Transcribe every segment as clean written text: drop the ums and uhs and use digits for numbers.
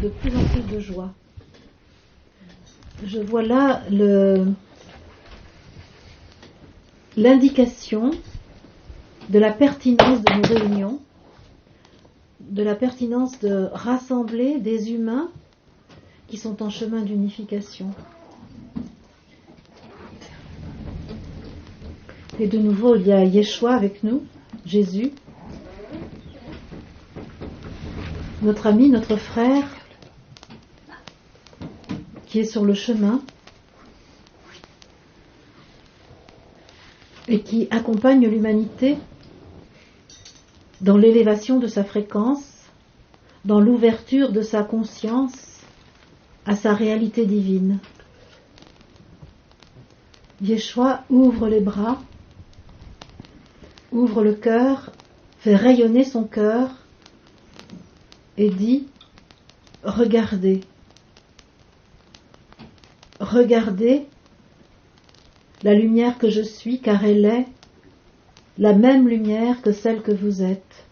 de plus en plus de joie. Je vois là l'indication de la pertinence de nos réunions, de la pertinence de rassembler des humains qui sont en chemin d'unification. Et de nouveau, il y a Yeshua avec nous, Jésus, notre ami, notre frère, qui est sur le chemin et qui accompagne l'humanité dans l'élévation de sa fréquence, dans l'ouverture de sa conscience à sa réalité divine. Yeshua ouvre les bras, ouvre le cœur, fait rayonner son cœur et dit « Regardez, regardez la lumière que je suis, car elle est la même lumière que celle que vous êtes.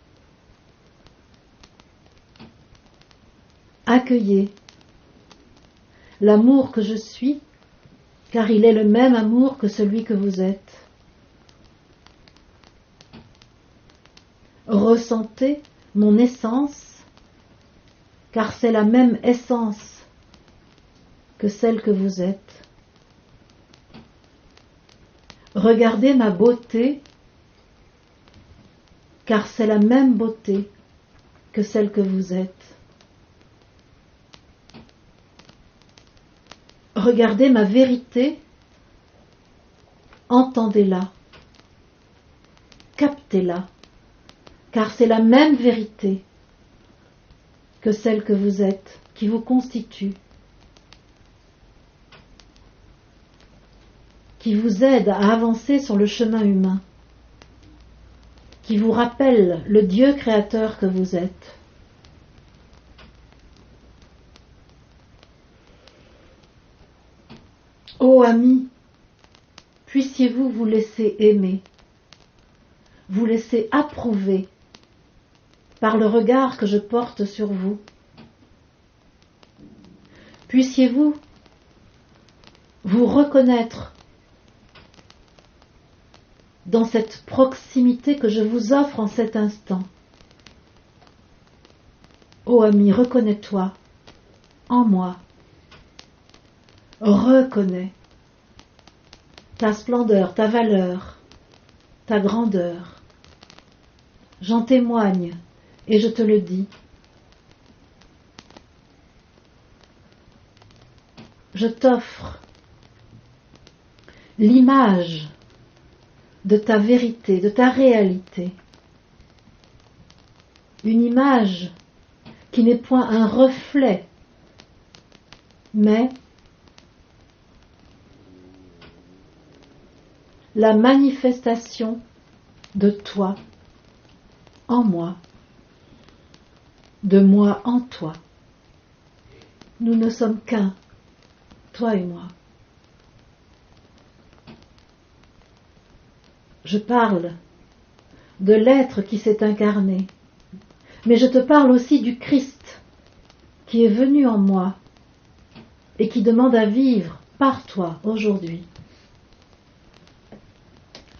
Accueillez l'amour que je suis, car il est le même amour que celui que vous êtes. Ressentez mon essence, car c'est la même essence que celle que vous êtes. Regardez ma beauté, car c'est la même beauté que celle que vous êtes. Regardez ma vérité, entendez-la, captez-la, car c'est la même vérité que celle que vous êtes, qui vous constitue, qui vous aide à avancer sur le chemin humain, qui vous rappelle le Dieu créateur que vous êtes. Ô amis, puissiez-vous vous laisser aimer, vous laisser approuver par le regard que je porte sur vous. Puissiez-vous vous reconnaître dans cette proximité que je vous offre en cet instant. Ô ami, reconnais-toi en moi. Reconnais ta splendeur, ta valeur, ta grandeur. J'en témoigne et je te le dis. Je t'offre l'image de ta vérité, de ta réalité. Une image qui n'est point un reflet, mais la manifestation de toi en moi, de moi en toi. Nous ne sommes qu'un, toi et moi. Je parle de l'être qui s'est incarné, mais je te parle aussi du Christ qui est venu en moi et qui demande à vivre par toi aujourd'hui.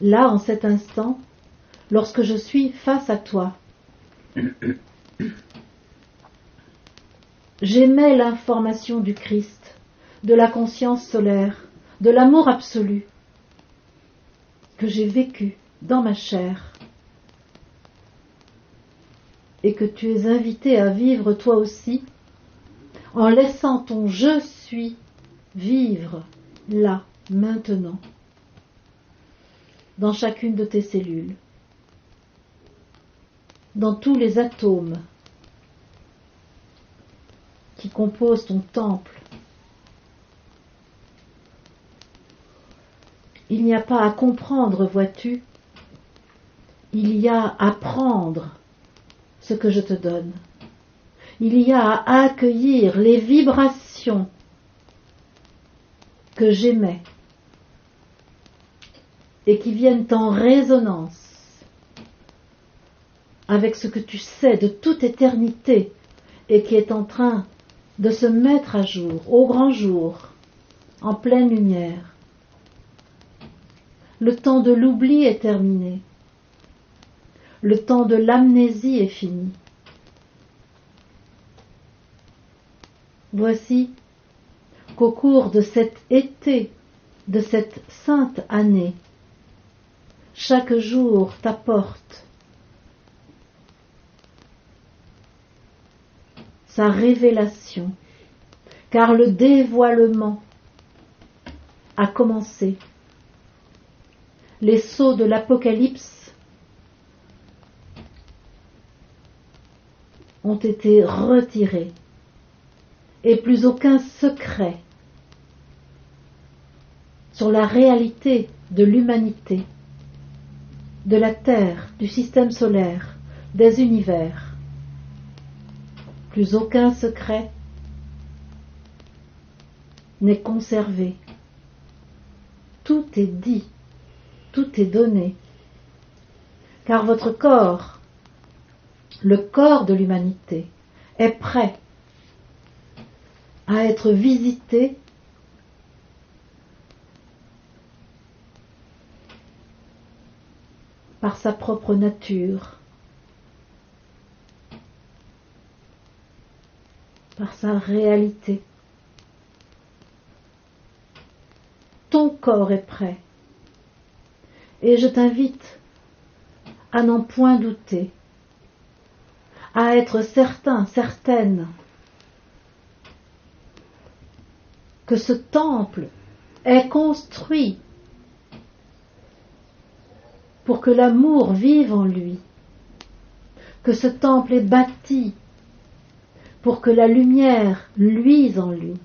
Là, en cet instant, lorsque je suis face à toi, j'émets l'information du Christ, de la conscience solaire, de l'amour absolu que j'ai vécu dans ma chair et que tu es invité à vivre toi aussi en laissant ton je suis vivre là, maintenant, dans chacune de tes cellules, dans tous les atomes qui composent ton temple. Il n'y a pas à comprendre, vois-tu, il y a à prendre ce que je te donne. Il y a à accueillir les vibrations que j'émets et qui viennent en résonance avec ce que tu sais de toute éternité et qui est en train de se mettre à jour, au grand jour, en pleine lumière. Le temps de l'oubli est terminé. Le temps de l'amnésie est fini. Voici qu'au cours de cet été, de cette sainte année, chaque jour t'apporte sa révélation, car le dévoilement a commencé. Les sceaux de l'Apocalypse ont été retirés et plus aucun secret sur la réalité de l'humanité, de la Terre, du système solaire, des univers. Plus aucun secret n'est conservé. Tout est dit, tout est donné, car votre corps, le corps de l'humanité, est prêt à être visité par sa propre nature, par sa réalité. Ton corps est prêt, et je t'invite à n'en point douter, à être certain, certaine que ce temple est construit pour que l'amour vive en lui, que ce temple est bâti pour que la lumière luise en lui.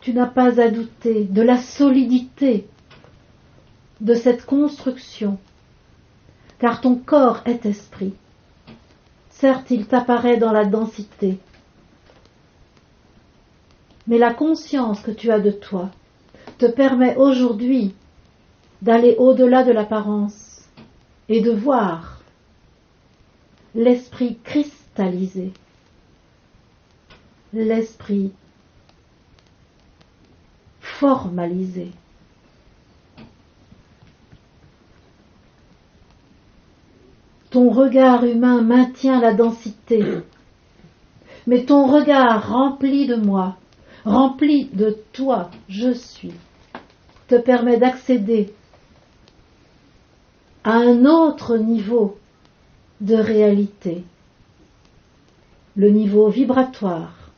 Tu n'as pas à douter de la solidité de cette construction, car ton corps est esprit. Certes, il t'apparaît dans la densité, mais la conscience que tu as de toi te permet aujourd'hui d'aller au-delà de l'apparence et de voir l'esprit cristallisé, l'esprit formalisé. Ton regard humain maintient la densité, mais ton regard rempli de moi, rempli de toi, je suis, te permet d'accéder à un autre niveau de réalité, le niveau vibratoire,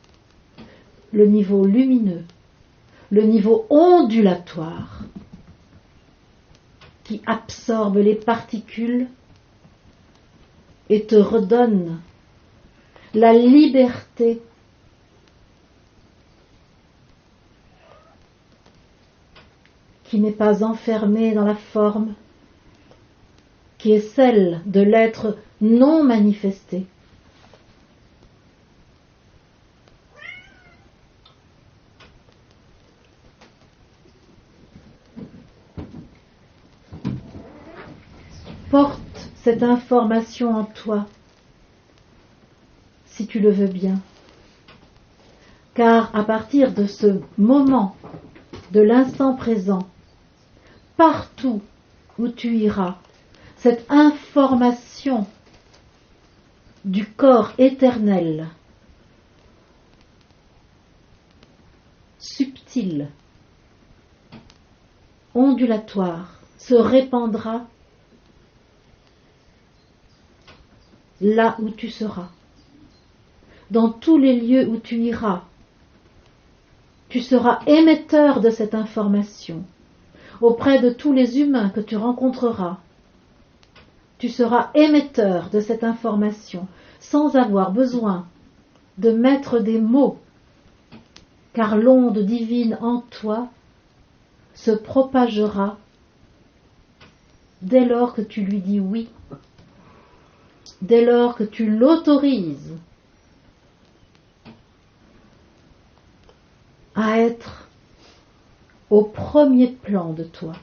le niveau lumineux, le niveau ondulatoire qui absorbe les particules et te redonne la liberté qui n'est pas enfermée dans la forme, qui est celle de l'être non manifesté. Porte cette information en toi, si tu le veux bien. Car à partir de ce moment, de l'instant présent, partout où tu iras, cette information du corps éternel, subtil, ondulatoire, se répandra là où tu seras. Dans tous les lieux où tu iras, tu seras émetteur de cette information. Auprès de tous les humains que tu rencontreras, tu seras émetteur de cette information sans avoir besoin de mettre des mots, car l'onde divine en toi se propagera dès lors que tu lui dis oui, dès lors que tu l'autorises à être au premier plan de toi.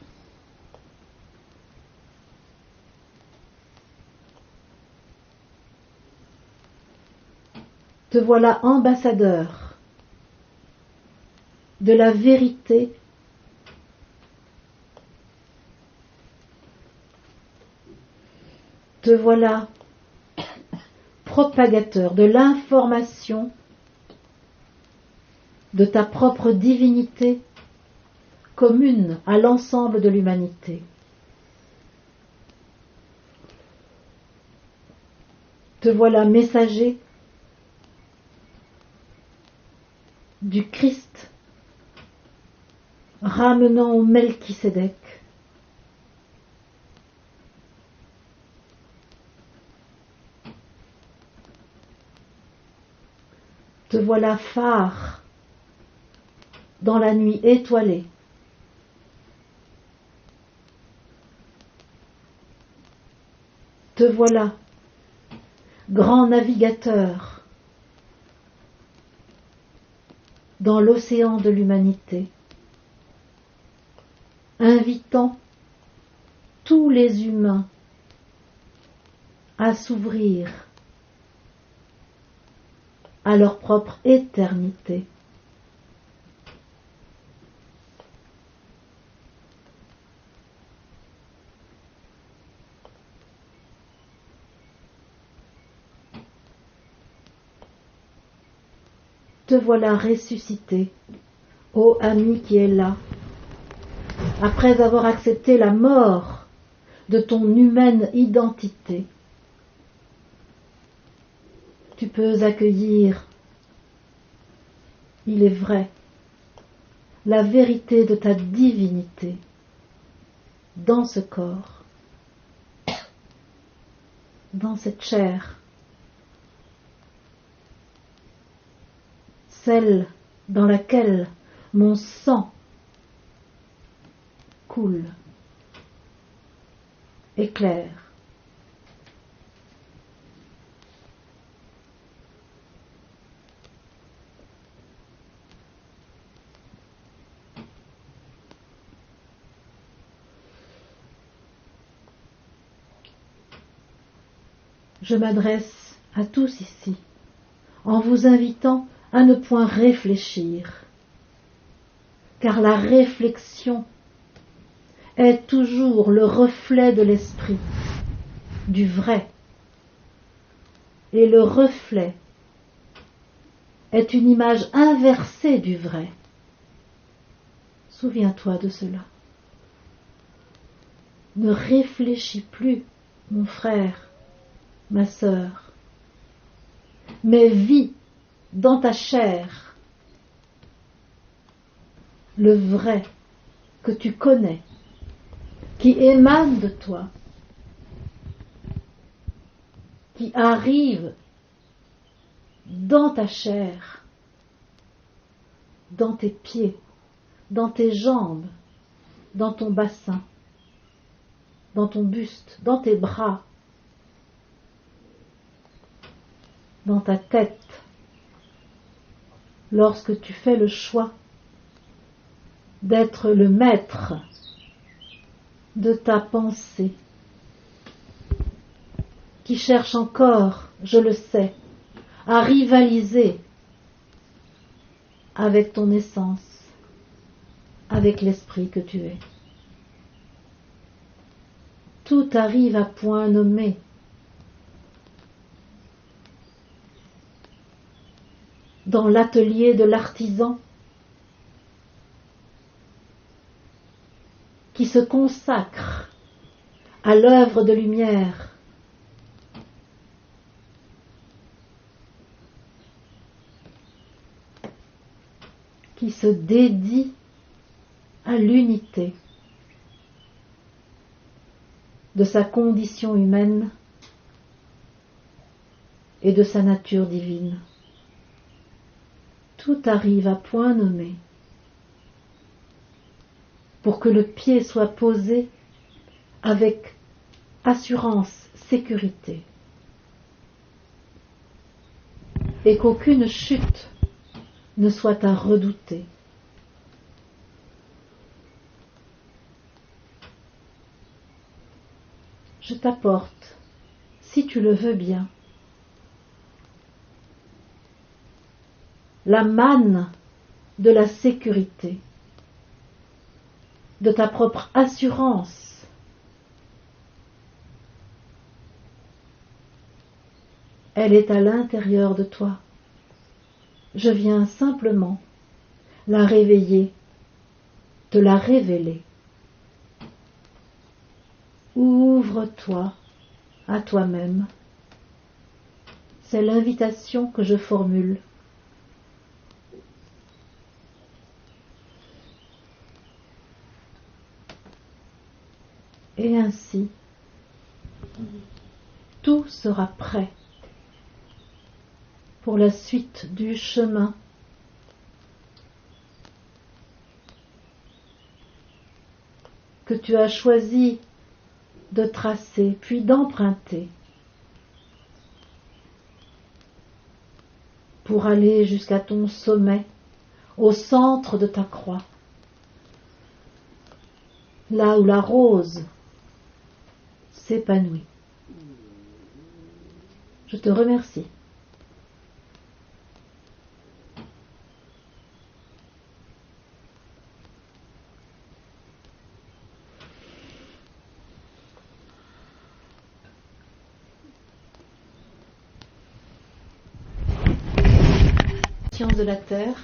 Te voilà ambassadeur de la vérité te voilà propagateur de l'information de ta propre divinité commune à l'ensemble de l'humanité. Te voilà messager du Christ ramenant au Melchisédek. Te voilà phare dans la nuit étoilée. Te voilà grand navigateur dans l'océan de l'humanité, invitant tous les humains à s'ouvrir à leur propre éternité. Te voilà ressuscité, ô ami qui est là, après avoir accepté la mort de ton humaine identité. Tu peux accueillir, il est vrai, la vérité de ta divinité dans ce corps, dans cette chair, celle dans laquelle mon sang coule, éclaire. Je m'adresse à tous ici, en vous invitant à ne point réfléchir, car la réflexion est toujours le reflet de l'esprit, du vrai, et le reflet est une image inversée du vrai. Souviens-toi de cela. Ne réfléchis plus, mon frère, ma sœur, mais vis dans ta chair le vrai que tu connais, qui émane de toi, qui arrive dans ta chair, dans tes pieds, dans tes jambes, dans ton bassin, dans ton buste, dans tes bras, dans ta tête, lorsque tu fais le choix d'être le maître de ta pensée, qui cherche encore, je le sais, à rivaliser avec ton essence, avec l'esprit que tu es. Tout arrive à point nommé. Dans l'atelier de l'artisan qui se consacre à l'œuvre de lumière, qui se dédie à l'unité de sa condition humaine et de sa nature divine. Tout arrive à point nommé pour que le pied soit posé avec assurance, sécurité, et qu'aucune chute ne soit à redouter. Je t'apporte, si tu le veux bien, la manne de la sécurité, de ta propre assurance. Elle est à l'intérieur de toi. Je viens simplement la réveiller, te la révéler. Ouvre-toi à toi-même. C'est l'invitation que je formule. Et ainsi, tout sera prêt pour la suite du chemin que tu as choisi de tracer, puis d'emprunter, pour aller jusqu'à ton sommet, au centre de ta croix, là où la rose s'épanouit. Je te remercie. Science de la terre.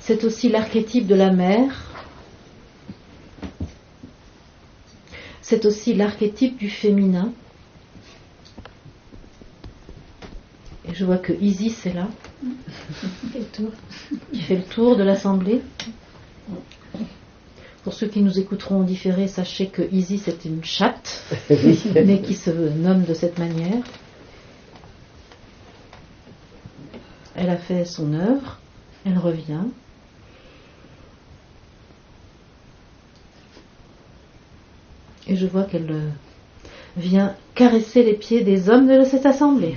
C'est aussi l'archétype de la mer. C'est aussi l'archétype du féminin. Et je vois que Isis est là, qui fait le tour de l'assemblée. Pour ceux qui nous écouteront en différé, sachez que Isis est une chatte, mais qui se nomme de cette manière. Elle a fait son œuvre, elle revient. Et je vois qu'elle vient caresser les pieds des hommes de cette assemblée.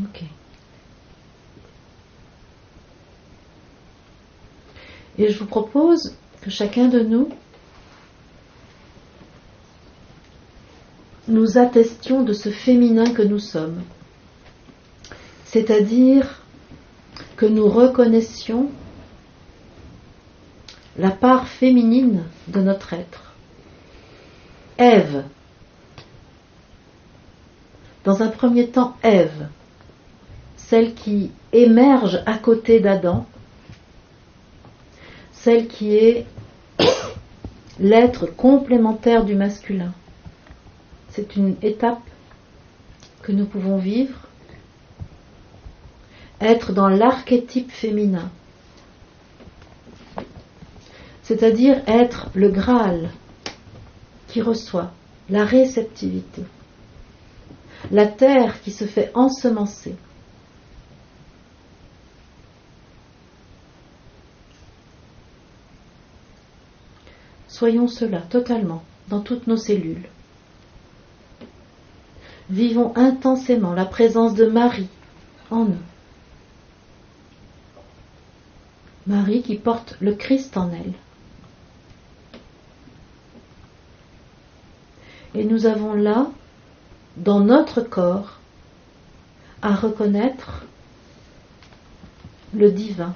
Ok. Et je vous propose que chacun de nous attestions de ce féminin que nous sommes. C'est-à-dire que nous reconnaissions la part féminine de notre être. Ève. Dans un premier temps, Ève, celle qui émerge à côté d'Adam, celle qui est l'être complémentaire du masculin. C'est une étape que nous pouvons vivre, être dans l'archétype féminin, c'est-à-dire être le Graal qui reçoit la réceptivité, la terre qui se fait ensemencer. Soyons cela totalement dans toutes nos cellules. Vivons intensément la présence de Marie en nous. Marie qui porte le Christ en elle. Et nous avons là, dans notre corps, à reconnaître le divin.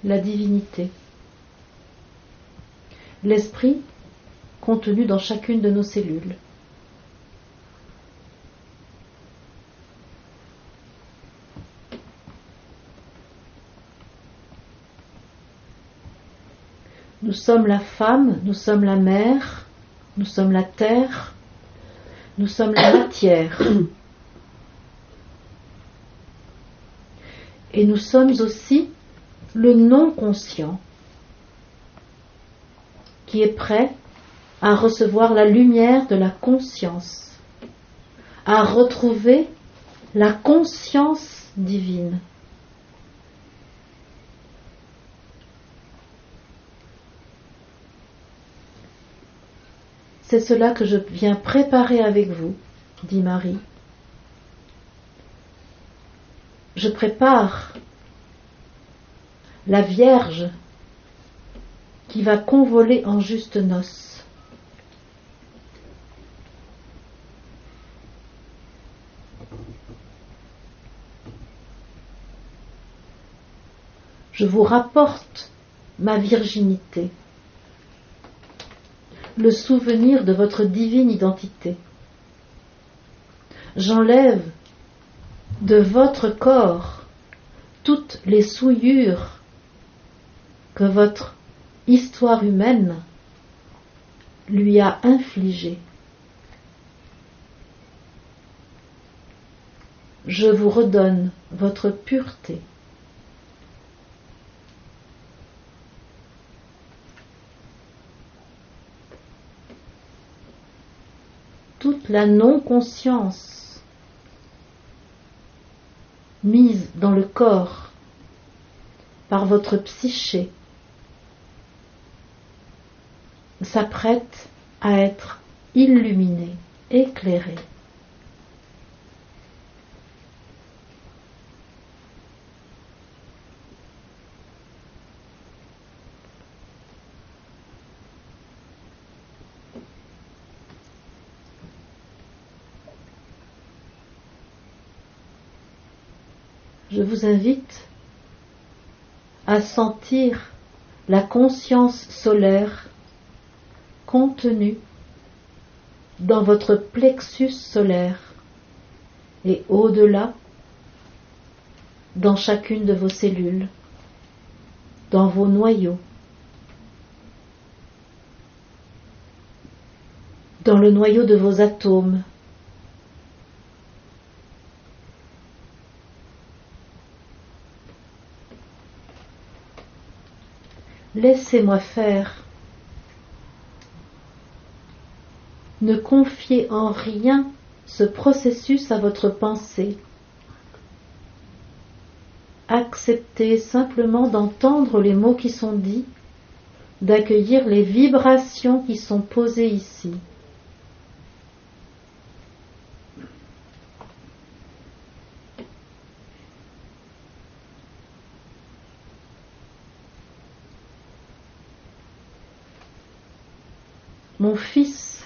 La divinité. L'esprit contenu dans chacune de nos cellules. Nous sommes la femme, nous sommes la mère, nous sommes la terre, nous sommes la matière. Et nous sommes aussi le non-conscient qui est prêt à recevoir la lumière de la conscience, à retrouver la conscience divine. C'est cela que je viens préparer avec vous, dit Marie. Je prépare la Vierge qui va convoler en justes noces. Je vous rapporte ma virginité, le souvenir de votre divine identité. J'enlève de votre corps toutes les souillures que votre histoire humaine lui a infligées. Je vous redonne votre pureté. Toute la non-conscience mise dans le corps par votre psyché s'apprête à être illuminée, éclairée. Je vous invite à sentir la conscience solaire contenue dans votre plexus solaire et au-delà, dans chacune de vos cellules, dans vos noyaux, dans le noyau de vos atomes, laissez-moi faire. Ne confiez en rien ce processus à votre pensée. Acceptez simplement d'entendre les mots qui sont dits, d'accueillir les vibrations qui sont posées ici. Mon Fils,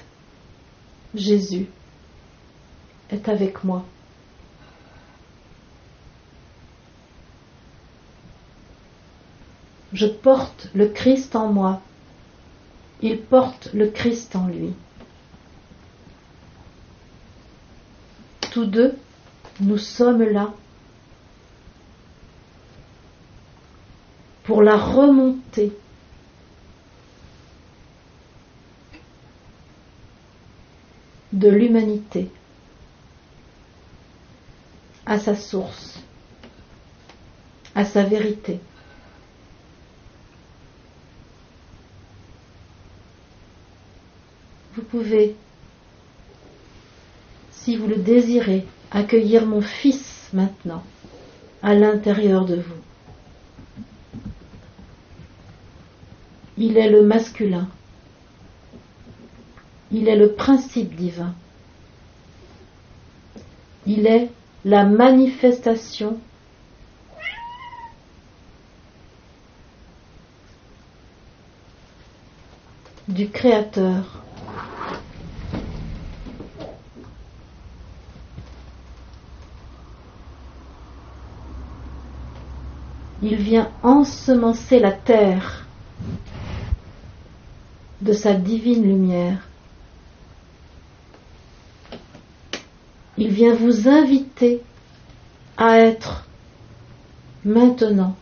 Jésus, est avec moi. Je porte le Christ en moi. Il porte le Christ en lui. Tous deux, nous sommes là pour la remontée de l'humanité à sa source, à sa vérité. Vous pouvez, si vous le désirez, accueillir mon Fils maintenant à l'intérieur de vous. Il est le masculin. Il est le principe divin. Il est la manifestation du Créateur. Il vient ensemencer la terre de sa divine lumière. Il vient vous inviter à être maintenant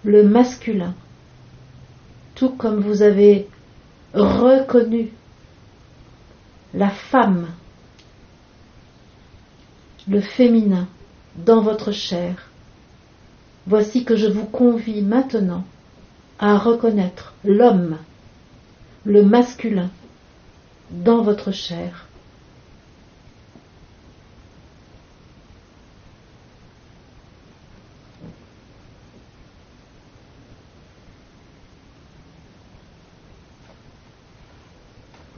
le masculin, tout comme vous avez reconnu la femme, le féminin dans votre chair. Voici que je vous convie maintenant à reconnaître l'homme, le masculin, dans votre chair.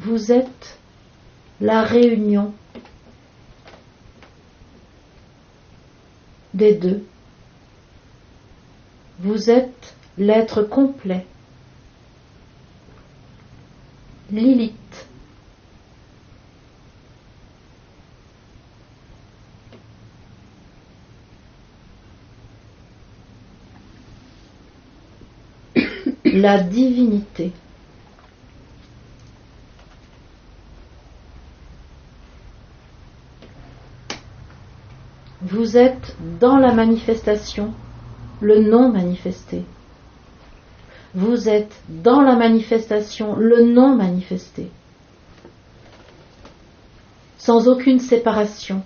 Vous êtes la réunion des deux Vous êtes l'être complet. Lilith. La divinité. Vous êtes dans la manifestation, le non manifesté. Vous êtes dans la manifestation, le non manifesté. Sans aucune séparation,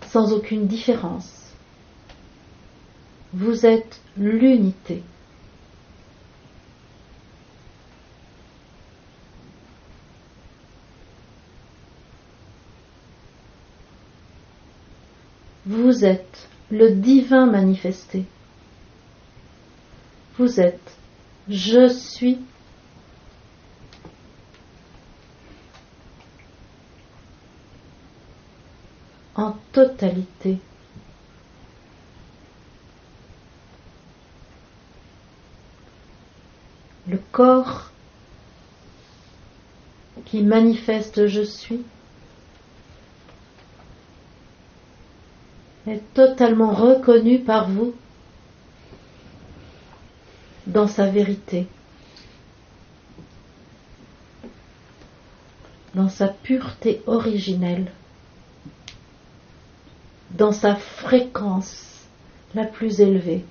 sans aucune différence. Vous êtes l'unité. Vous êtes le divin manifesté. Vous êtes je suis. En totalité. Le corps qui manifeste je suis est totalement reconnu par vous dans sa vérité, dans sa pureté originelle, dans sa fréquence la plus élevée.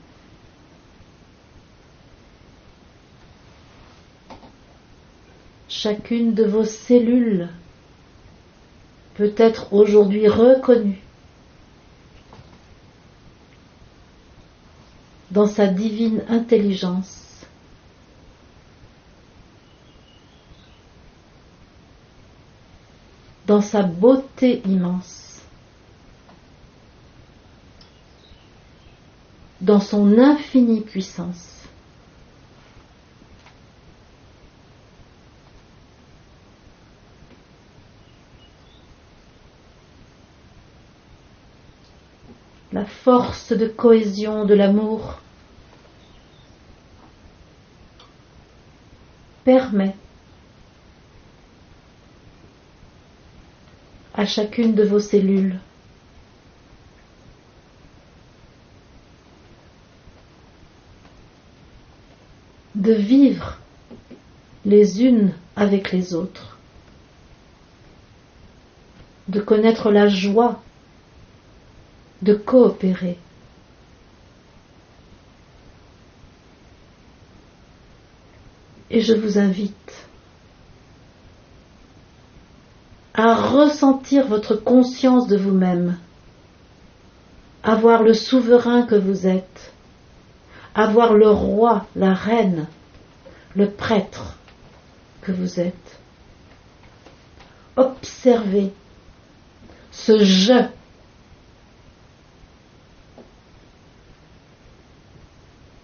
Chacune de vos cellules peut être aujourd'hui reconnue dans sa divine intelligence, dans sa beauté immense, dans son infinie puissance. La force de cohésion de l'amour permet à chacune de vos cellules de vivre les unes avec les autres, de connaître la joie de coopérer. Et je vous invite à ressentir votre conscience de vous-même, à voir le souverain que vous êtes, à voir le roi, la reine, le prêtre que vous êtes. Observez ce je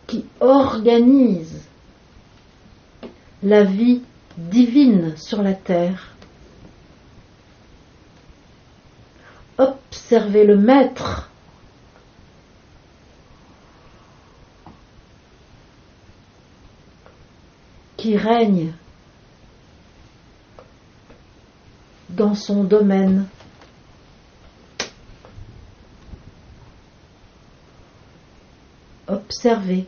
qui organise la vie divine sur la terre. Observez le maître qui règne dans son domaine. Observez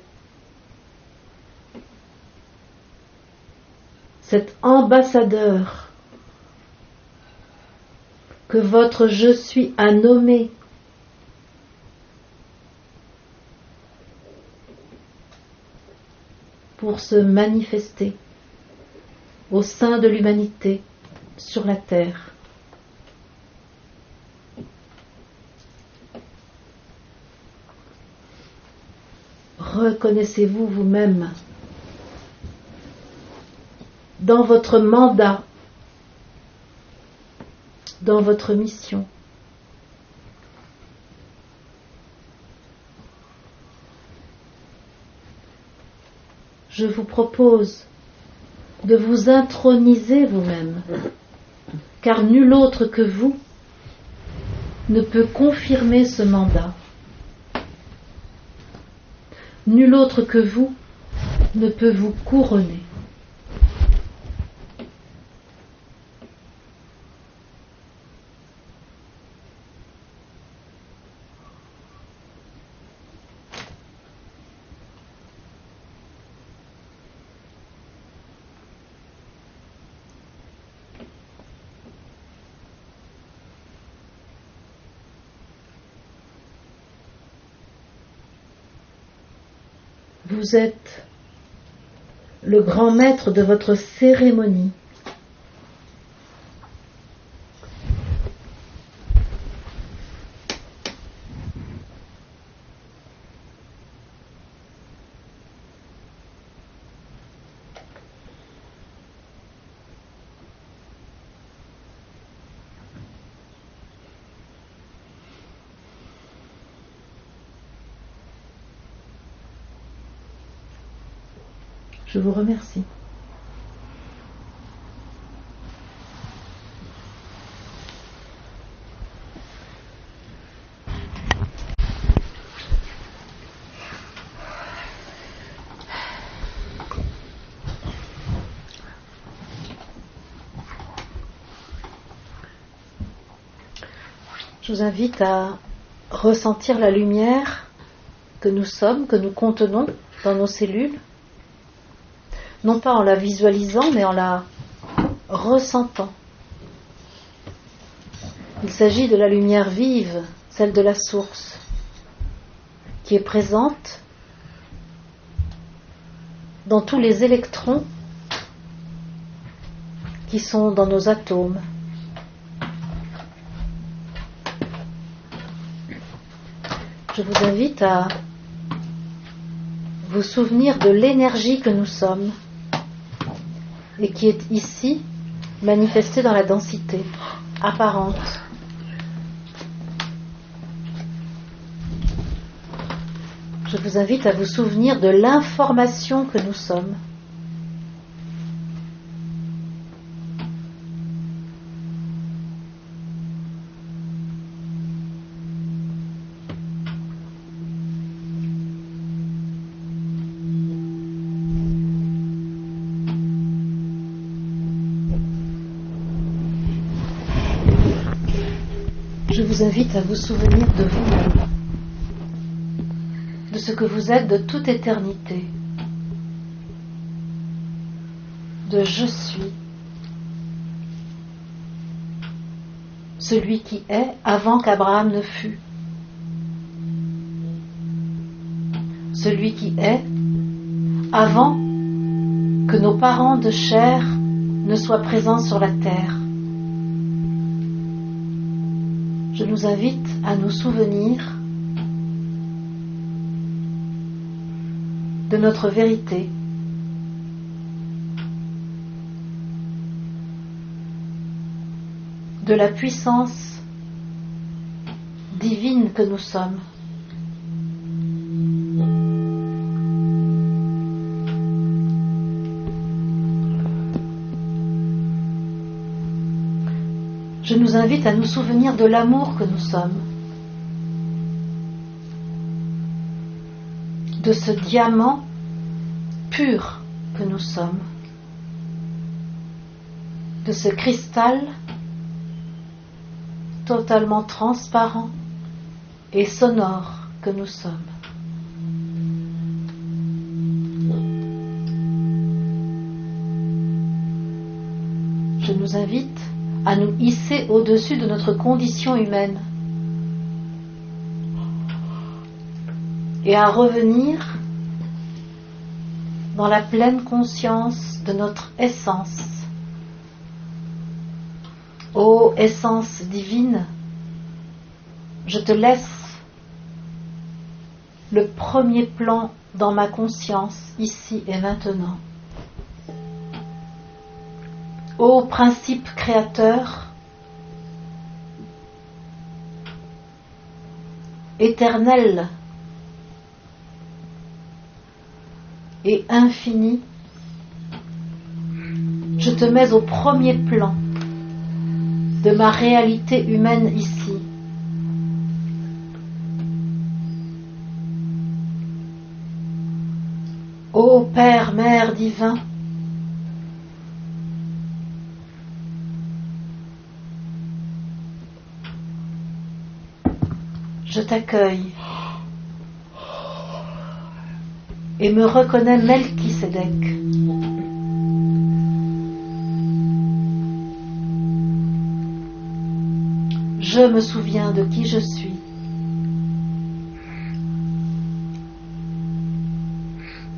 cet ambassadeur que votre je suis a nommé pour se manifester au sein de l'humanité sur la terre. Reconnaissez-vous vous-même dans votre mandat, dans votre mission. Je vous propose de vous introniser vous-même, car nul autre que vous ne peut confirmer ce mandat. Nul autre que vous ne peut vous couronner. Vous êtes le grand maître de votre cérémonie. Je vous remercie. Je vous invite à ressentir la lumière que nous sommes, que nous contenons dans nos cellules, non pas en la visualisant, mais en la ressentant. Il s'agit de la lumière vive, celle de la source, qui est présente dans tous les électrons qui sont dans nos atomes. Je vous invite à vous souvenir de l'énergie que nous sommes et qui est ici manifestée dans la densité apparente. Je vous invite à vous souvenir de l'information que nous sommes. Je vous invite à vous souvenir de vous-même, de ce que vous êtes de toute éternité, de je suis, celui qui est avant qu'Abraham ne fût, celui qui est avant que nos parents de chair ne soient présents sur la terre. Je nous invite à nous souvenir de notre vérité, de la puissance divine que nous sommes. Je nous invite à nous souvenir de l'amour que nous sommes, de ce diamant pur que nous sommes, de ce cristal totalement transparent et sonore que nous sommes. Je nous invite à nous hisser au-dessus de notre condition humaine et à revenir dans la pleine conscience de notre essence. Ô essence divine, je te laisse le premier plan dans ma conscience ici et maintenant. Ô principe créateur, éternel et infini, je te mets au premier plan de ma réalité humaine ici. Ô Père, Mère divin, je t'accueille et me reconnais Melchisédek. Je me souviens de qui je suis.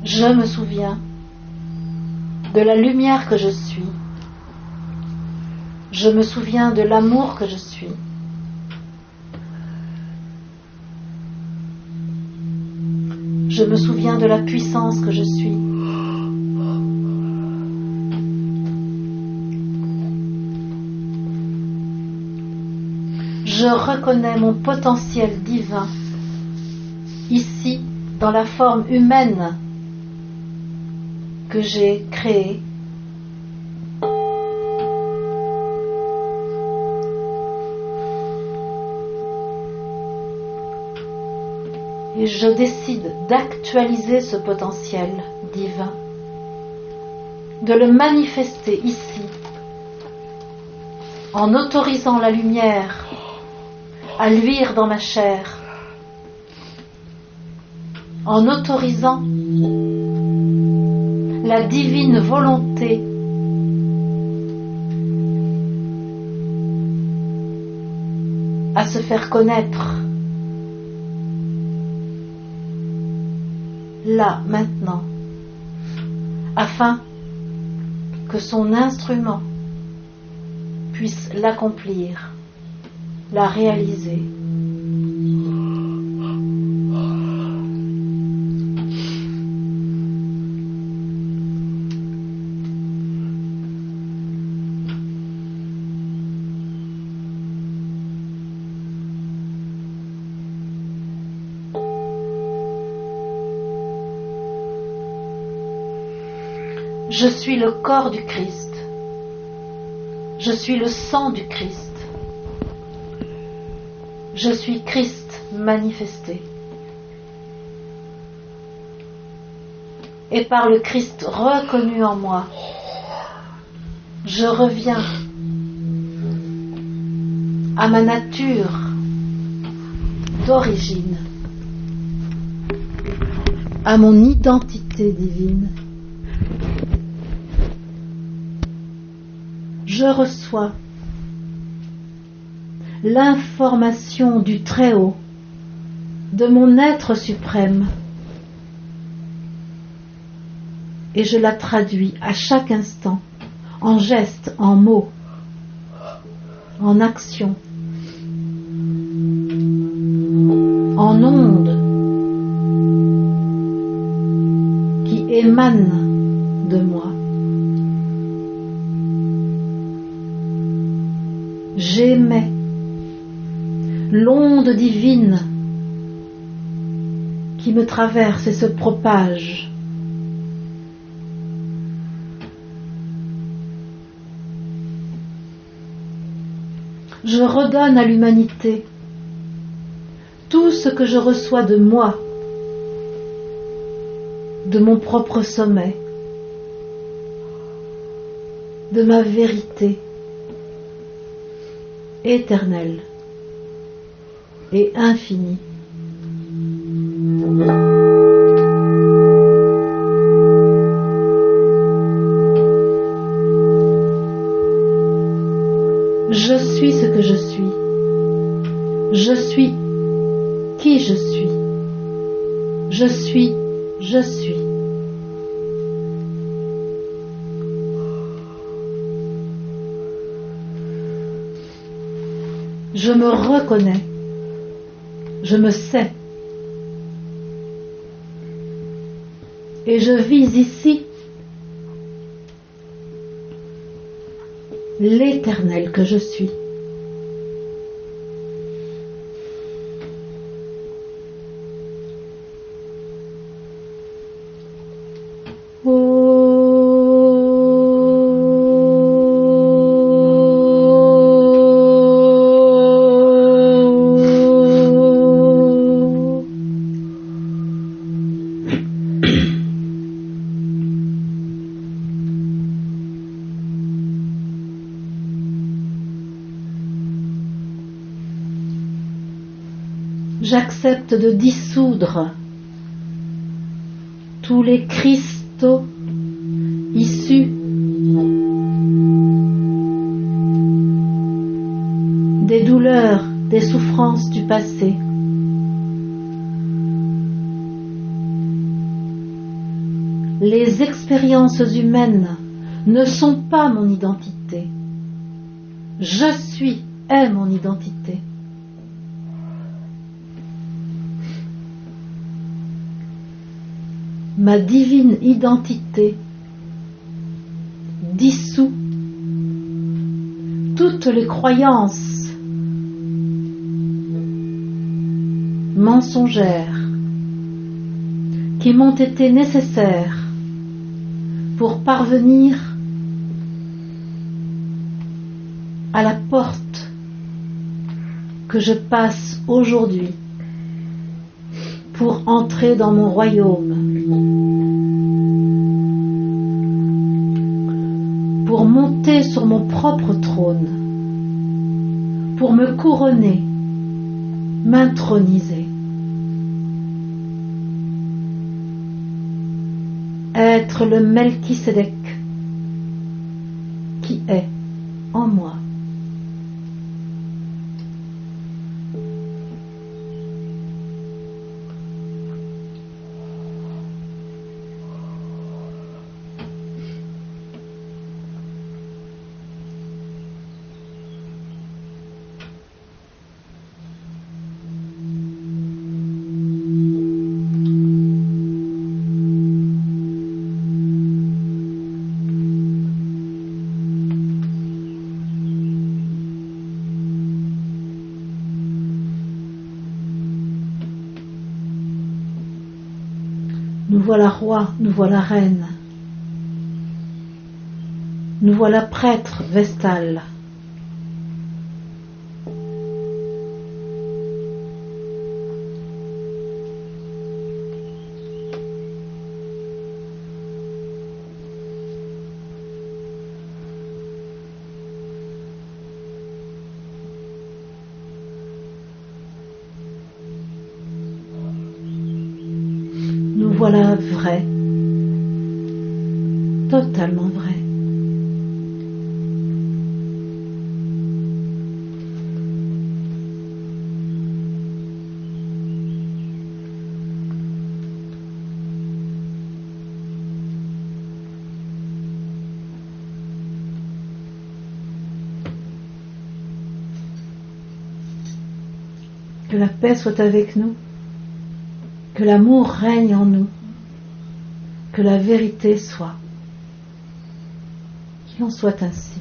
Je me souviens de la lumière que je suis. Je me souviens de l'amour que je suis. Je me souviens de la puissance que je suis. Je reconnais mon potentiel divin, ici, dans la forme humaine que j'ai créée. Et je décide d'actualiser ce potentiel divin, de le manifester ici, en autorisant la lumière à luire dans ma chair, en autorisant la divine volonté à se faire connaître, là, maintenant, afin que son instrument puisse l'accomplir, la réaliser. Je suis le corps du Christ. Je suis le sang du Christ. Je suis Christ manifesté. Et par le Christ reconnu en moi, je reviens à ma nature d'origine, à mon identité divine. Je reçois l'information du Très-Haut, de mon être suprême, et je la traduis à chaque instant, en gestes, en mots, en actions, en ondes qui émanent de moi. J'émets l'onde divine qui me traverse et se propage. Je redonne à l'humanité tout ce que je reçois de moi, de mon propre sommet, de ma vérité éternelle et infinie. Je suis ce que je suis. Je suis qui je suis. Je suis, je suis. Je me reconnais, je me sais, et je vis ici l'éternel que je suis. J'accepte de dissoudre tous les cristaux issus des douleurs, des souffrances du passé. Les expériences humaines ne sont pas mon identité. Je suis est mon identité. Ma divine identité dissout toutes les croyances mensongères qui m'ont été nécessaires pour parvenir à la porte que je passe aujourd'hui pour entrer dans mon royaume, pour monter sur mon propre trône, pour me couronner, m'introniser, être le Melchisédek qui est en moi. Nous voilà roi, nous voilà reine. Nous voilà prêtre vestal. Nous voilà vrais, totalement vrais. Que la paix soit avec nous, que l'amour règne en nous, que la vérité soit. Qu'il en soit ainsi.